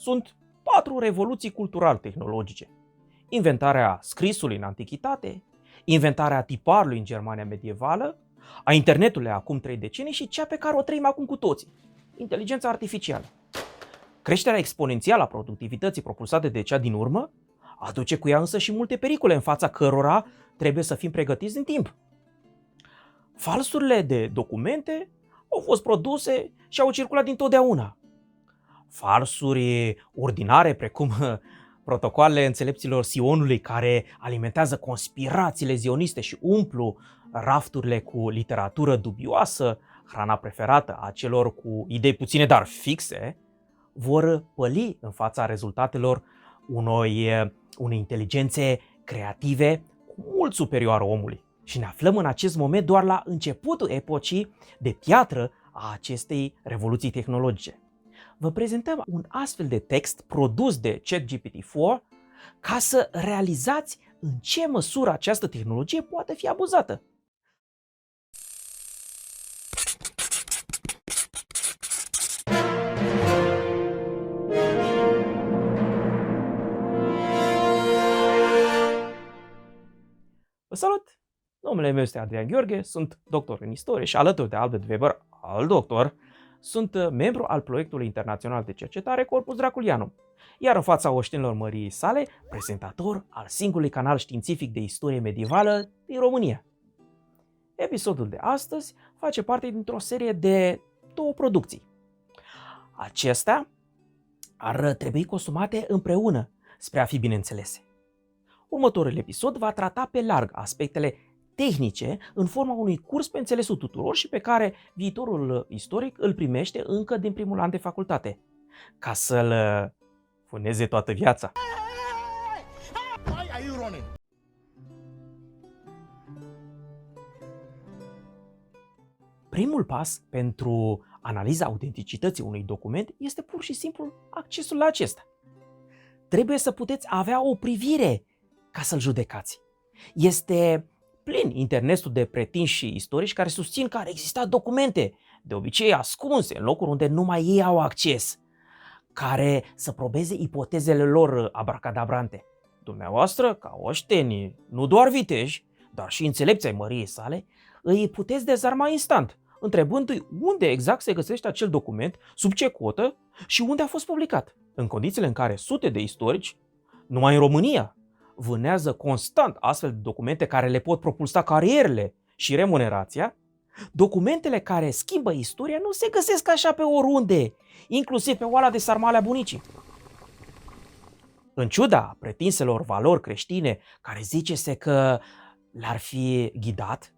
sunt 4 revoluții cultural-tehnologice. Inventarea scrisului în antichitate, inventarea tiparului în Germania medievală, a internetului acum 3 decenii și cea pe care o trăim acum cu toții, inteligența artificială. Creșterea exponențială a productivității propulsate de cea din urmă aduce cu ea însă și multe pericole în fața cărora trebuie să fim pregătiți din timp. Falsurile de documente au fost produse și au circulat dintotdeauna. Falsuri ordinare precum protocoalele înțelepților Sionului care alimentează conspirațiile zioniste și umplu rafturile cu literatură dubioasă, hrana preferată a celor cu idei puține, dar fixe, vor păli în fața rezultatelor unei inteligențe creative cu mult superioară omului. Și ne aflăm în acest moment doar la începutul epocii de piatră a acestei revoluții tehnologice. Vă prezentăm un astfel de text produs de ChatGPT-4 ca să realizați în ce măsură această tehnologie poate fi abuzată. Vă salut! Numele meu este Adrian Gheorghe, sunt doctor în istorie și alături de Albert Weber, alt doctor, sunt membru al proiectului internațional de cercetare Corpus Draculianum, iar în fața oștenilor măriei sale, prezentator al singurului canal științific de istorie medievală din România. Episodul de astăzi face parte dintr-o serie de 2 producții. Acestea ar trebui consumate împreună spre a fi bine înțelese. Următorul episod va trata pe larg aspectele tehnice în forma unui curs pe înțelesul tuturor și pe care viitorul istoric îl primește încă din primul an de facultate, ca să-l funeze toată viața. Primul pas pentru analiza autenticității unui document este pur și simplu accesul la acesta. Trebuie să puteți avea o privire ca să-l judecați. Este plin internetul de pretinși istorici care susțin că ar exista documente, de obicei ascunse, în locuri unde numai ei au acces, care să probeze ipotezele lor abracadabrante. Dumneavoastră, ca oșteni, nu doar viteji, dar și înțelepți ai măriei sale, îi puteți dezarma instant, întrebându-i unde exact se găsește acel document, sub ce cotă și unde a fost publicat. În condițiile în care sute de istorici, numai în România, vânează constant astfel de documente care le pot propulsa carierele și remunerația, documentele care schimbă istoria nu se găsesc așa pe oriunde, inclusiv pe oala de sarmale a bunicii. În ciuda pretinselor valori creștine care zice-se că l-ar fi ghidat,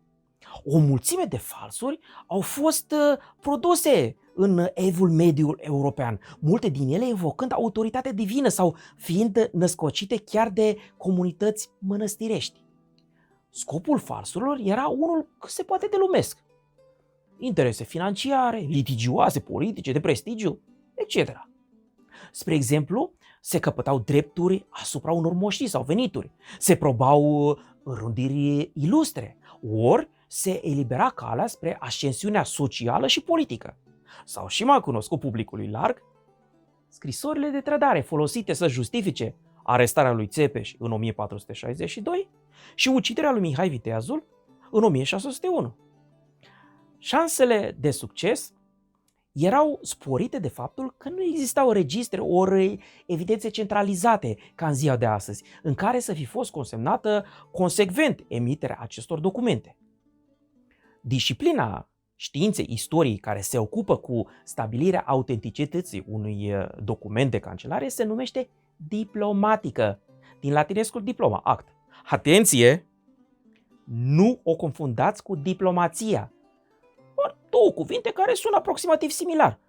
o mulțime de falsuri au fost produse în evul mediu european, multe din ele evocând autoritate divină sau fiind născocite chiar de comunități mănăstirești. Scopul falsurilor era unul cât se poate de lumesc. Interese financiare, litigioase, politice, de prestigiu, etc. Spre exemplu, se căpătau drepturi asupra unor moștri sau venituri, se probau înrudiri ilustre, ori se elibera calea spre ascensiunea socială și politică. Sau și mai cunoscut publicului larg, scrisorile de trădare folosite să justifice arestarea lui Țepeș în 1462 și uciderea lui Mihai Viteazul în 1601. Șansele de succes erau sporite de faptul că nu existau registre ori evidențe centralizate ca în ziua de astăzi, în care să fi fost consemnată consecvent emiterea acestor documente. Disciplina științei istoriei care se ocupă cu stabilirea autenticității unui document de cancelare se numește diplomatică, din latinescul diploma, act. Atenție! Nu o confundați cu diplomația. Doar 2 cuvinte care sună aproximativ similar.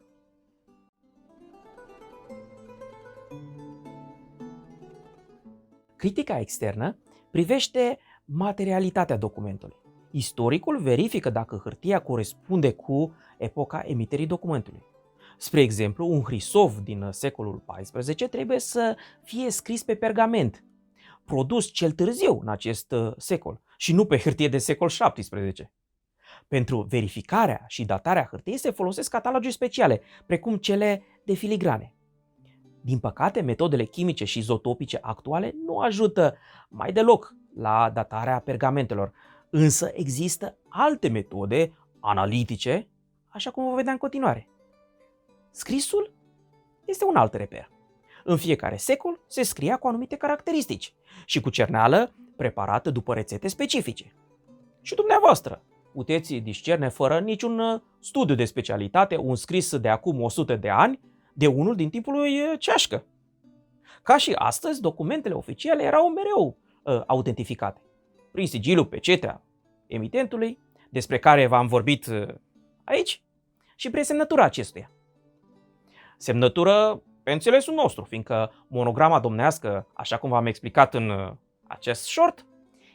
Critica externă privește materialitatea documentului. Istoricul verifică dacă hârtia corespunde cu epoca emiterii documentului. Spre exemplu, un hrisov din secolul XIV trebuie să fie scris pe pergament, produs cel târziu în acest secol și nu pe hârtie de secol XVII. Pentru verificarea și datarea hârtiei se folosesc cataloge speciale, precum cele de filigrane. Din păcate, metodele chimice și izotopice actuale nu ajută mai deloc la datarea pergamentelor, însă există alte metode analitice, așa cum vom vedea în continuare. Scrisul este un alt reper. În fiecare secol se scria cu anumite caracteristici și cu cerneală preparată după rețete specifice. Și dumneavoastră puteți discerne fără niciun studiu de specialitate un scris de acum 100 de ani de unul din timpul lui Ceașcă. Ca și astăzi, documentele oficiale erau mereu autentificate prin sigiliul pe cetea emitentului, despre care v-am vorbit aici, și prin semnătura acestuia. Semnătură pe înțelesul nostru, fiindcă monograma domnească, așa cum v-am explicat în acest short,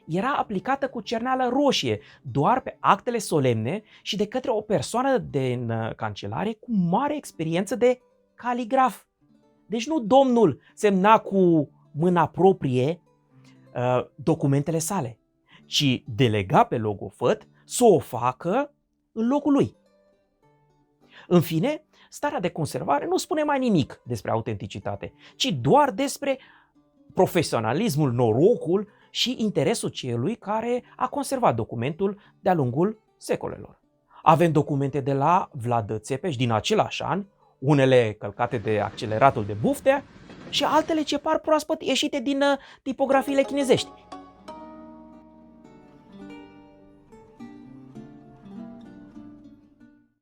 era aplicată cu cerneală roșie doar pe actele solemne și de către o persoană din cancelare cu mare experiență de caligraf. Deci nu domnul semna cu mâna proprie documentele sale, ci delega pe logofăt să o facă în locul lui. În fine, starea de conservare nu spune mai nimic despre autenticitate, ci doar despre profesionalismul, norocul și interesul celui care a conservat documentul de-a lungul secolelor. Avem documente de la Vlad Țepeș din același an, unele călcate de acceleratul de buftea și altele ce par proaspăt ieșite din tipografiile chinezești.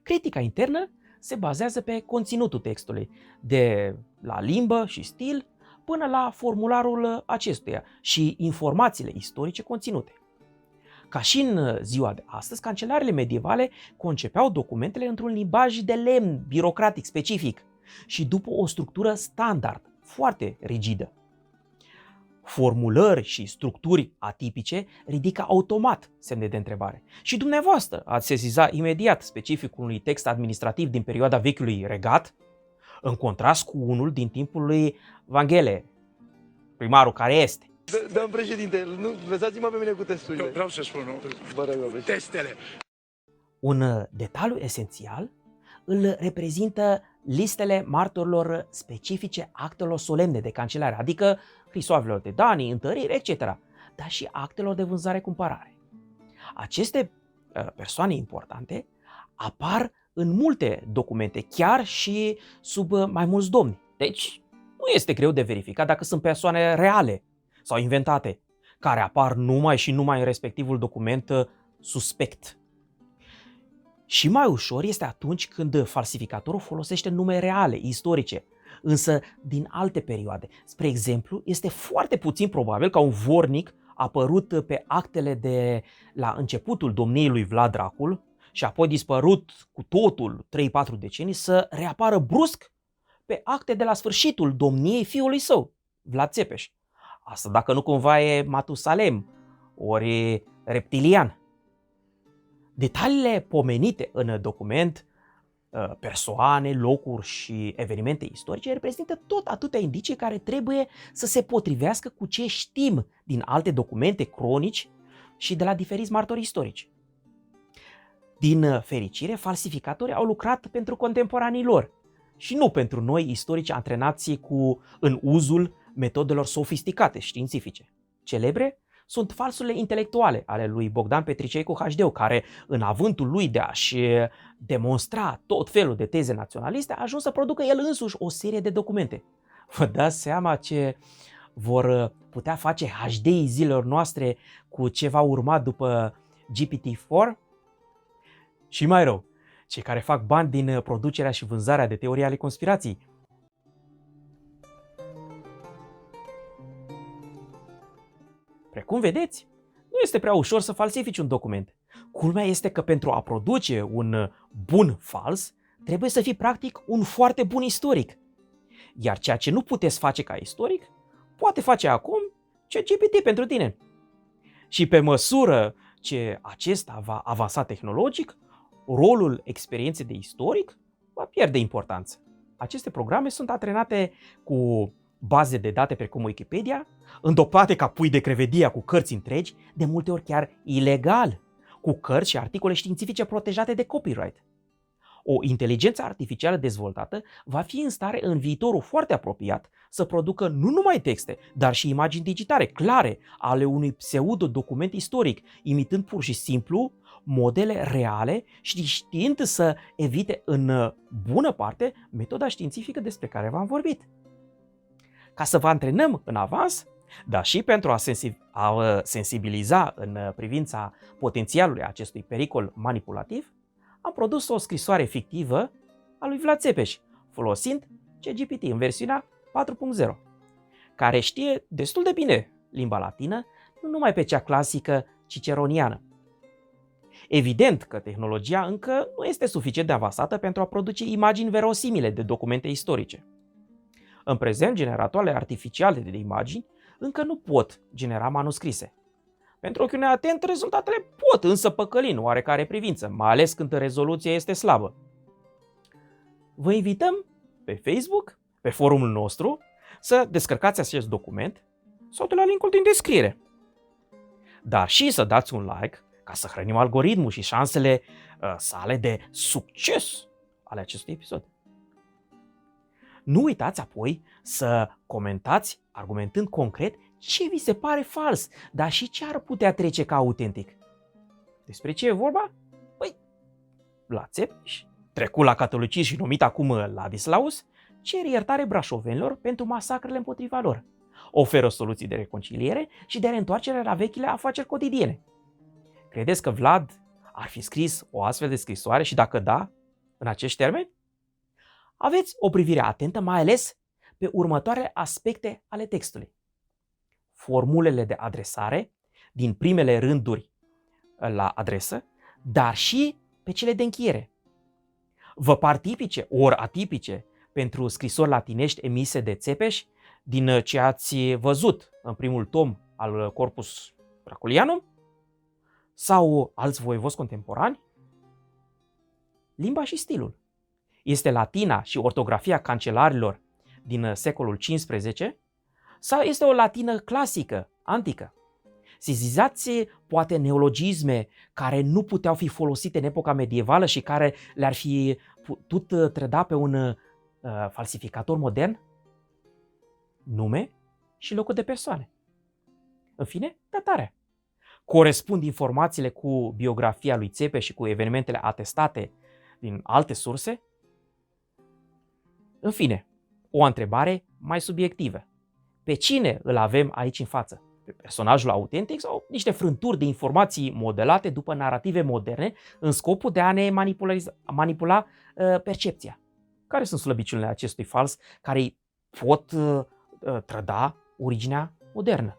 Critica internă se bazează pe conținutul textului, de la limbă și stil până la formularul acestuia și informațiile istorice conținute. Ca și în ziua de astăzi, cancelarele medievale concepeau documentele într-un limbaj de lemn birocratic specific și după o structură standard, foarte rigidă. Formulări și structuri atipice ridică automat semne de întrebare. Și dumneavoastră ați sesiza imediat specificul unui text administrativ din perioada vechiului regat, în contrast cu unul din timpul lui Vanghele, primarul care este. Domnul președinte, nu, lăsați-mă pe mine cu testurile. Eu vreau să spun, Vă rog, domnul președinte. testele. Un detaliu esențial îl reprezintă listele martorilor specifice actelor solemne de cancelare, adică hrisoavelor de danii, întăriri, etc., dar și actelor de vânzare-cumpărare. Aceste persoane importante apar în multe documente, chiar și sub mai mulți domni. Deci nu este greu de verificat dacă sunt persoane reale sau inventate, care apar numai și numai în respectivul document suspect. Și mai ușor este atunci când falsificatorul folosește nume reale, istorice, însă din alte perioade. Spre exemplu, este foarte puțin probabil ca un vornic apărut pe actele de la începutul domniei lui Vlad Dracul și apoi dispărut cu totul 3-4 decenii să reapară brusc pe acte de la sfârșitul domniei fiului său, Vlad Țepeș. Asta dacă nu cumva e Matusalem, ori reptilian. Detaliile pomenite în document, persoane, locuri și evenimente istorice reprezintă tot atâtea indicii care trebuie să se potrivească cu ce știm din alte documente cronici și de la diferiți martori istorici. Din fericire, falsificatorii au lucrat pentru contemporanii lor și nu pentru noi istorici antrenați în uzul metodelor sofisticate științifice. Celebre sunt falsurile intelectuale ale lui Bogdan Petricei cu HD, care, în avântul lui de a-și demonstra tot felul de teze naționaliste, a ajuns să producă el însuși o serie de documente. Vă dați seama ce vor putea face HD-ii zilelor noastre cu ce va urma după GPT-4? Și mai rău, cei care fac bani din producerea și vânzarea de teorii ale conspirației. Precum vedeți, nu este prea ușor să falsifici un document. Culmea este că pentru a produce un bun fals, trebuie să fii practic un foarte bun istoric. Iar ceea ce nu puteți face ca istoric, poate face acum ChatGPT pentru tine. Și pe măsură ce acesta va avansa tehnologic, rolul experienței de istoric va pierde importanță. Aceste programe sunt antrenate cu baze de date precum Wikipedia, îndopate ca pui de crevedia cu cărți întregi, de multe ori chiar ilegal, cu cărți și articole științifice protejate de copyright. O inteligență artificială dezvoltată va fi în stare în viitorul foarte apropiat să producă nu numai texte, dar și imagini digitale clare ale unui pseudo-document istoric, imitând pur și simplu modele reale și știind să evite în bună parte metoda științifică despre care v-am vorbit. Ca să vă antrenăm în avans, dar și pentru a sensibiliza în privința potențialului acestui pericol manipulativ, am produs o scrisoare fictivă a lui Vlad Țepeș, folosind ChatGPT în versiunea 4.0, care știe destul de bine limba latină, nu numai pe cea clasică ciceroniană. Evident că tehnologia încă nu este suficient de avansată pentru a produce imagini verosimile de documente istorice. În prezent, generatoarele artificiale de imagini încă nu pot genera manuscrise. Pentru ochiul neatent, rezultatele pot însă păcăli în oarecare privință, mai ales când rezoluția este slabă. Vă invităm pe Facebook, pe forumul nostru, să descărcați acest document sau de la linkul din descriere. Dar și să dați un like ca să hrănim algoritmul și șansele sale de succes ale acestui episod. Nu uitați apoi să comentați argumentând concret ce vi se pare fals, dar și ce ar putea trece ca autentic. Despre ce e vorba? Păi, la Țepeș, trecut la catolicism și numit acum Ladislaus, cer iertare brașovenilor pentru masacrele împotriva lor. Oferă soluții de reconciliere și de reîntoarcere la vechile afaceri cotidiene. Credeți că Vlad ar fi scris o astfel de scrisoare și dacă da, în acești termeni? Aveți o privire atentă mai ales pe următoarele aspecte ale textului. Formulele de adresare din primele rânduri la adresă, dar și pe cele de încheiere. Văpari tipice ori atipice pentru scrisori latinești emise de Țepeș din ce ați văzut în primul tom al Corpus Draculianum sau alți voievozi contemporani? Limba și stilul. Este latina și ortografia cancelarilor din secolul XV sau este o latină clasică, antică? Sesizați poate neologisme care nu puteau fi folosite în epoca medievală și care le-ar fi putut trăda pe un falsificator modern? Nume și locuri de persoane. În fine, datarea. Corespund informațiile cu biografia lui Țepeș și cu evenimentele atestate din alte surse? În fine, o întrebare mai subiectivă. Pe cine îl avem aici în față? Pe personajul autentic sau niște frânturi de informații modelate după narrative moderne în scopul de a ne manipula percepția? Care sunt slăbiciunile acestui fals care îi pot trăda originea modernă?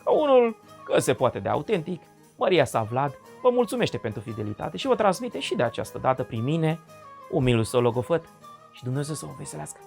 Ca unul că se poate de autentic, Maria sa Vlad vă mulțumește pentru fidelitate și vă transmite și de această dată prin mine umilul său logofăt și Dumnezeu să vă veselească.